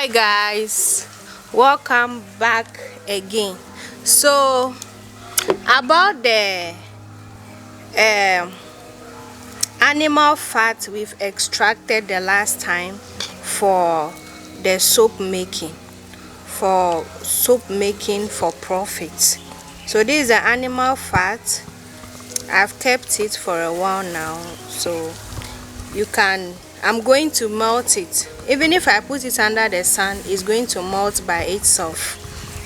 Hi guys, welcome back again. So about the animal fat we've extracted the last time for the soap making for profit. So this is the animal fat. I've kept it for a while now, so I'm going to melt it. Even if I put it under the sun, it's going to melt by itself.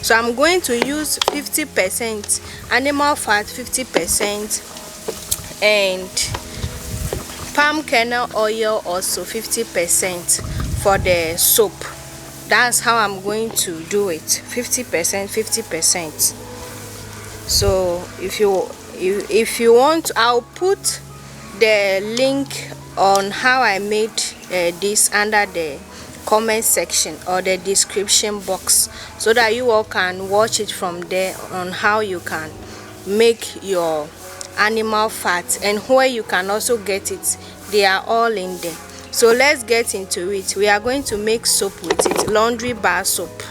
So I'm going to use 50% animal fat, 50%, and palm kernel oil also 50% for the soap. That's how I'm going to do it. 50%, 50%. So if you want, I'll put the link on how I made this under the comment section or the description box, so that you all can watch it from there on how you can make your animal fat and where you can also get it. They are all in there. So let's get into it. We are going to make soap with it, laundry bar soap.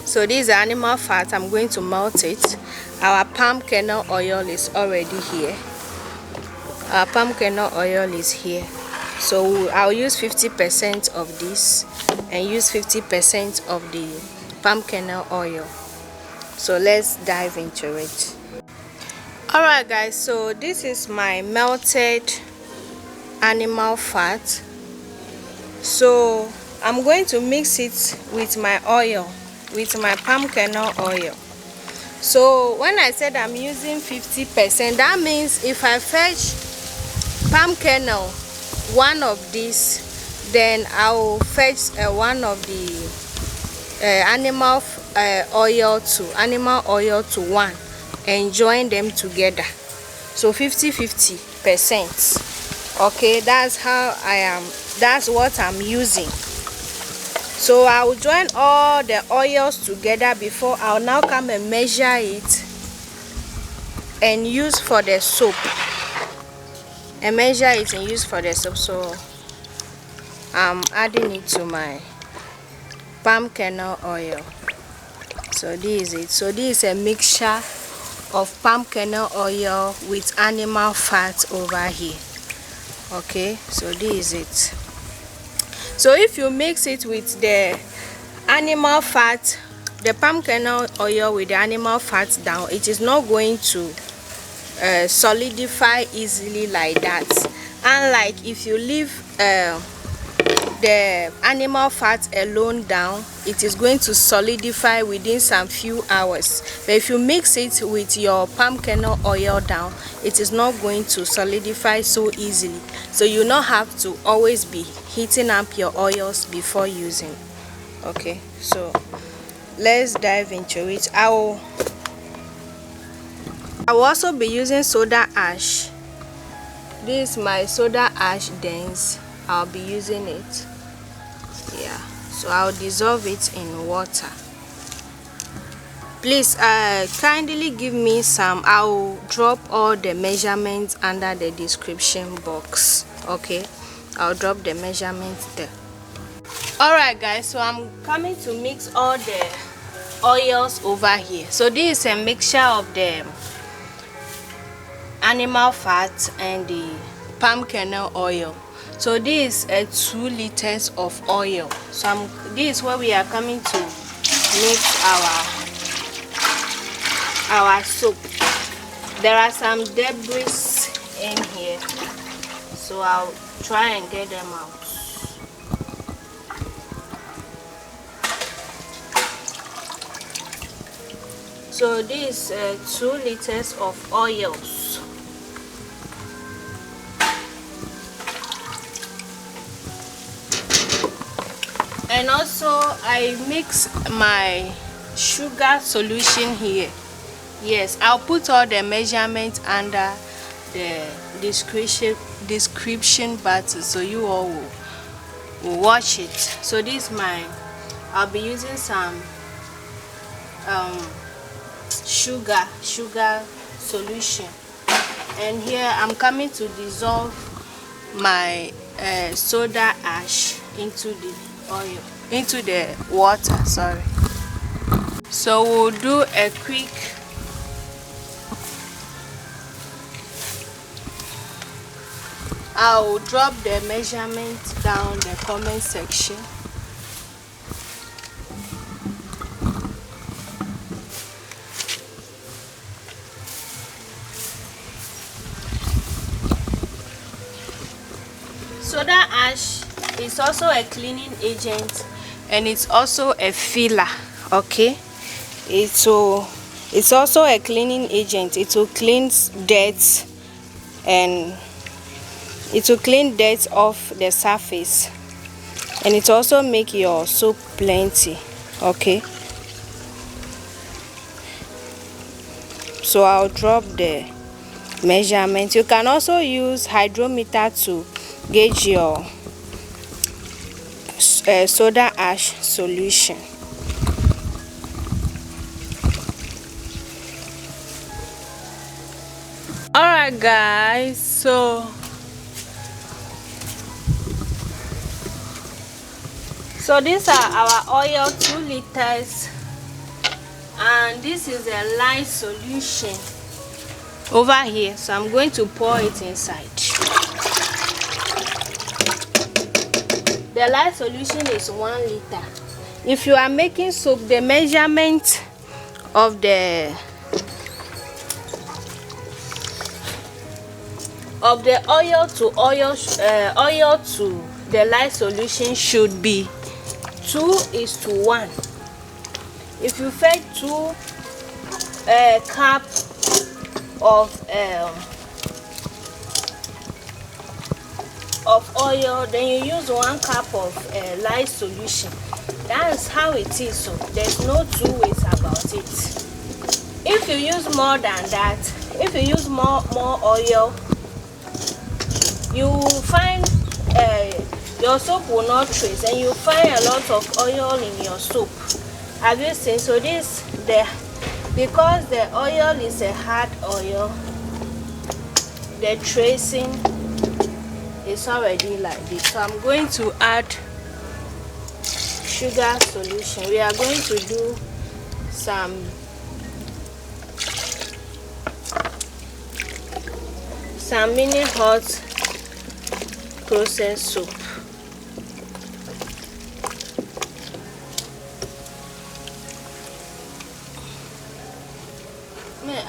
So this is animal fat. I'm going to melt it. Our palm kernel oil is already here. Our palm kernel oil is here. So I'll use 50% of this and use 50% of the palm kernel oil. So let's dive into it. Alright guys, so this is my melted animal fat. So I'm going to mix it with my oil, with my palm kernel oil. So when I said I'm using 50%, that means if I fetch palm kernel, one of these, then I will fetch one of the animal oil to one and join them together. So 50-50%. Okay, that's how that's what I'm using. So I will join all the oils together before I'll now come and measure it and use for the soap. So I'm adding it to my palm kernel oil. So this is it. So this is a mixture of palm kernel oil with animal fat over here. Okay, so this is it. So if you mix it with the animal fat, the palm kernel oil with the animal fat down, it is not going to solidify easily like that. Unlike if you leave the animal fat alone down, it is going to solidify within some few hours. But if you mix it with your palm kernel oil down, it is not going to solidify so easily. So you not have to always be heating up your oils before using. Okay, so let's dive into it. I will also be using soda ash. This is my soda ash dense. I'll be using it. Yeah, so I'll dissolve it in water. Please kindly give me some. I'll drop all the measurements under the description box. Okay, I'll drop the measurements there. Alright guys, so I'm coming to mix all the oils over here. So this is a mixture of the animal fat and the palm kernel oil. So this is 2 liters of oil. So this is where we are coming to mix our soap. There are some debris in here, so I'll try and get them out. So this is 2 liters of oils. And also I mix my sugar solution here. Yes, I'll put all the measurements under the description button, so you all will watch it. So this is I'll be using some sugar solution, and here I'm coming to dissolve my soda ash. into the oil, into the water, sorry. So we'll do a quick I'll drop the measurement down the comment section. Soda ash is also a cleaning agent and it's also a filler, okay? It's also a cleaning agent. It will clean dirt and it will clean dirt off the surface, and it also make your soap plenty, okay? So I'll drop the measurement. You can also use hydrometer to gauge your soda ash solution. Alright guys, so these are our oil, 2 liters, and this is a light solution over here. So I'm going to pour it inside. The light solution is 1 liter. If you are making soap, the measurement of the oil to the light solution should be 2:1. If you fed 2 cup of oil, then you use 1 cup of light solution. That's how it is. So there's no 2 ways about it. If you use more than that, if you use more oil, you will find your soap will not trace, and you find a lot of oil in your soap. Have you seen? So because the oil is a hard oil, the tracing is already like this. So I'm going to add sugar solution. We are going to do some mini hot processed soap.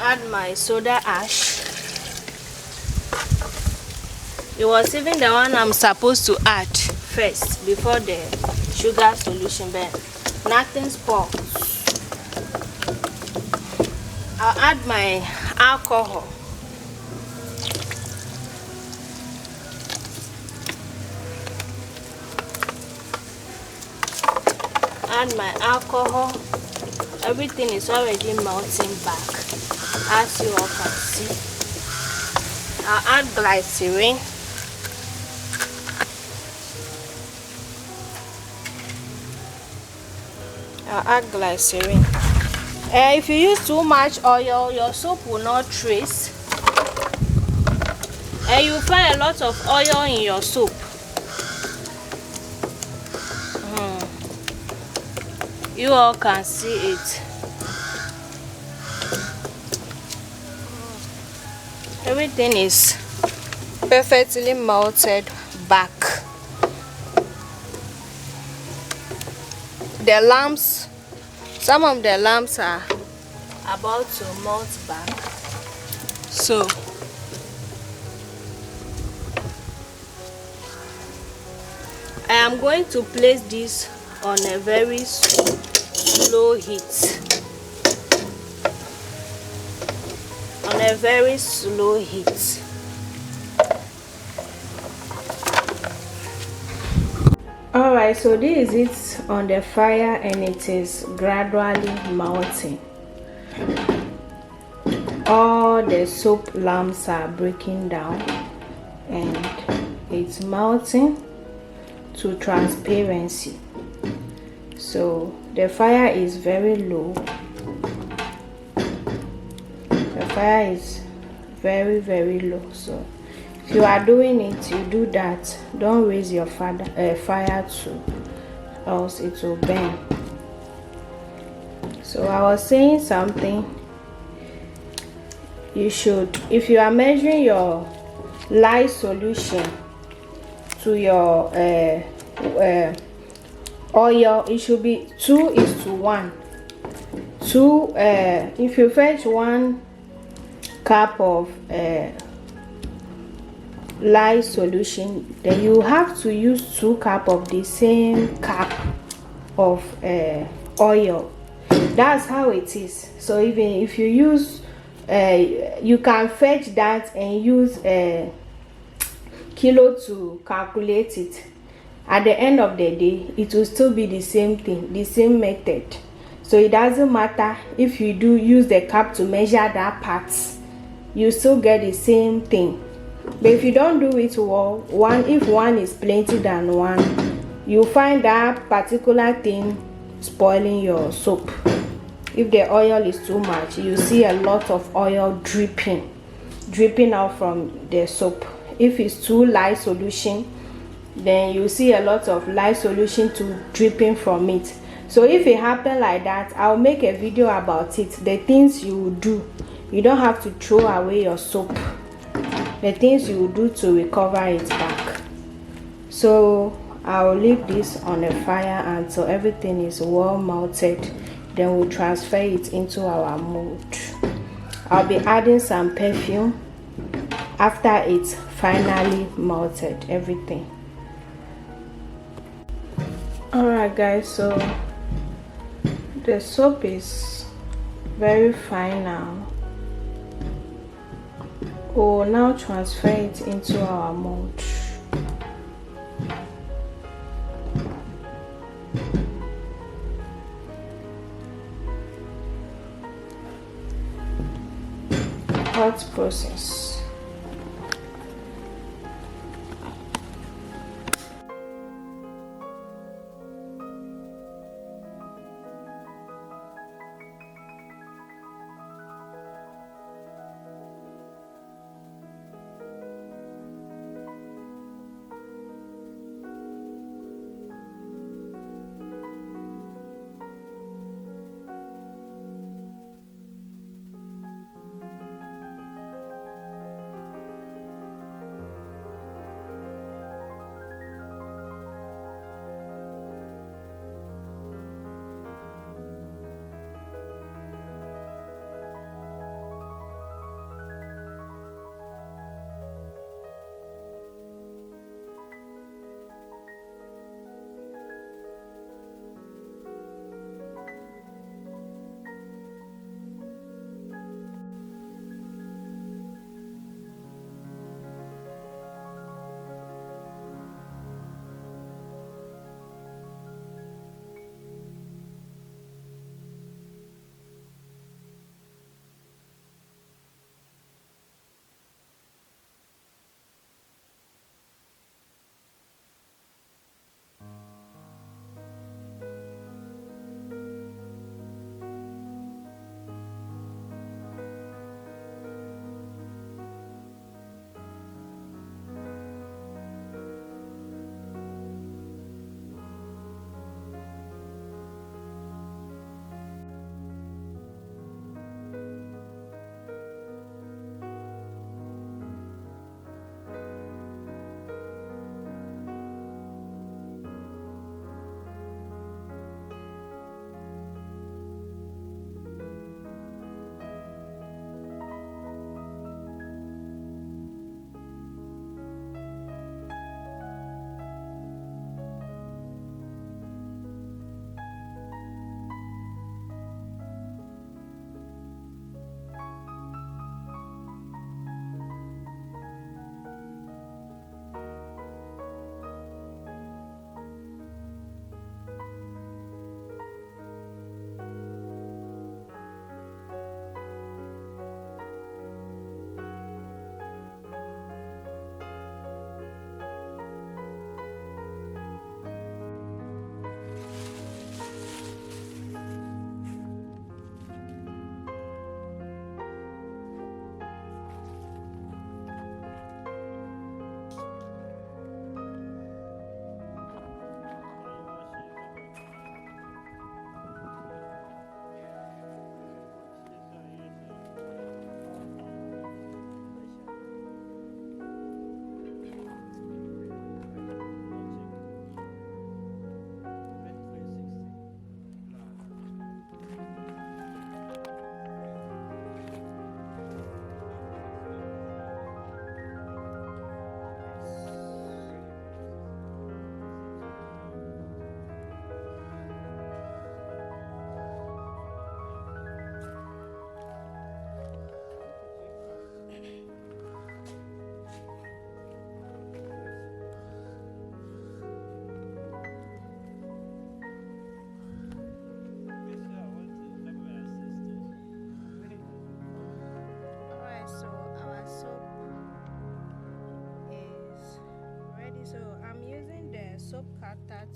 Add my soda ash. It was even the one I'm supposed to add first before the sugar solution, but nothing spoils. I'll add my alcohol. Add my alcohol. Everything is already melting back, as you all can see. I'll add glycerin. If you use too much oil, your soap will not trace, and you find a lot of oil in your soap. You all can see it. Everything is perfectly melted back. The lamps, some of the lamps are about to melt back. So I am going to place this on a very slow heat. Alright, so this is it on the fire, and it is gradually melting. All the soap lamps are breaking down and it's melting to transparency. So the fire is very low. The fire is very low. So If you are doing it, you do that. Don't raise your fire too, else it will burn. So I was saying something. You should, if you are measuring your lye solution to your oil, it should be 2:1. If you fetch 1 cup of lye solution, then you have to use 2 cup of the same cup of oil. That's how it is. So even if you use you can fetch that and use a kilo to calculate it. At the end of the day, it will still be the same thing, the same method. So it doesn't matter if you do use the cup to measure that part, you still get the same thing. But if you don't do it well, if one is plenty than one, you find that particular thing spoiling your soap. If the oil is too much, you see a lot of oil dripping out from the soap. If it's too light solution, then you see a lot of light solution to dripping from it. So if it happen like that, I'll make a video about it, the things you will do. You don't have to throw away your soap, the things you will do to recover it back. So I'll leave this on the fire until everything is well melted. Then we'll transfer it into our mold. I'll be adding some perfume after it's finally melted everything. Alright guys, so the soap is very fine now. We'll now transfer it into our mold. Hot process.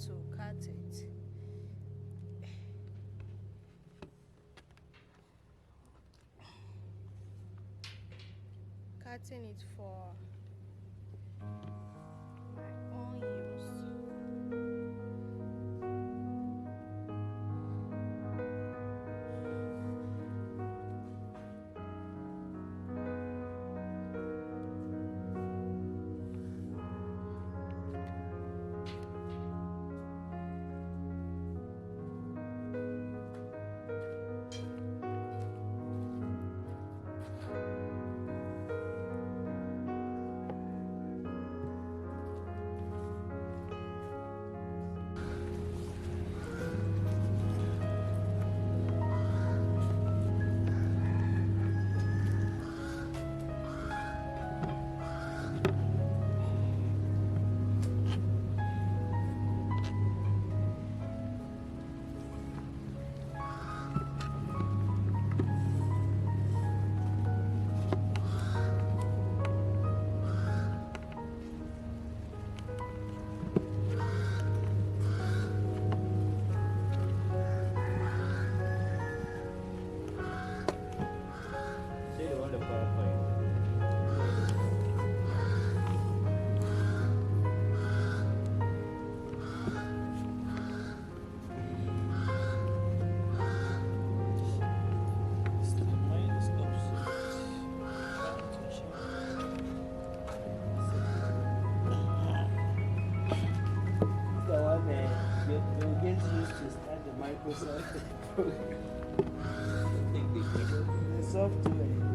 to cut it. Cutting it for my own use. You'll get used to start the Microsoft program. The software.